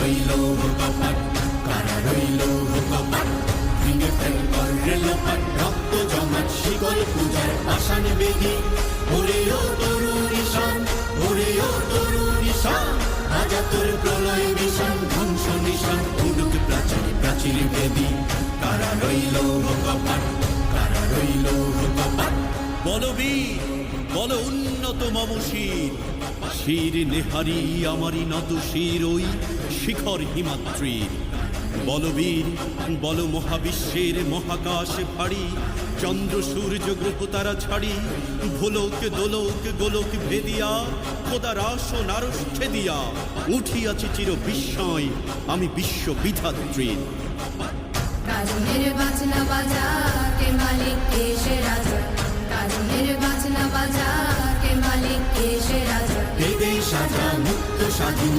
রইল কপাট, কারা রইল কপাট, ভেঙে ফেল কর রেলপাট, রক্ত জমাট শিকল পূজার পাষাণ বেদি। ওরে ও তরুণ ঈশান, ওরে ও তরুণ ঈশান, রাজা তোর প্রলয় বিষাণ, ধ্বংস নিশান উড়ুক প্রাচীর প্রাচীর বেদি। কারা রইল কপাট, কারা রইল কপাট। বলবীর বল উন্নত মম শির, শির নেহারি আমারি নত শির ওই শিখর হিমাদ্রির। বলবীর বল মহাবিশ্বের মহাকাশ ফাড়ি, চন্দ্র সূর্য গ্রহ তারা ছাড়ি, ভোলক দোলক গোলক ভেদিয়া, খোদার আসন আরশ ছেদিয়া, উঠিয়াছি চির বিস্ময় আমি বিশ্ব বিধাত্রীর। কাজনের বাজনা বাজা কে মালিক কে সে রাজা, কাজনের বাজনা বাজা কে মালিক কে সে রাজা। বেদে সাজা মুক্ত স্বাধীন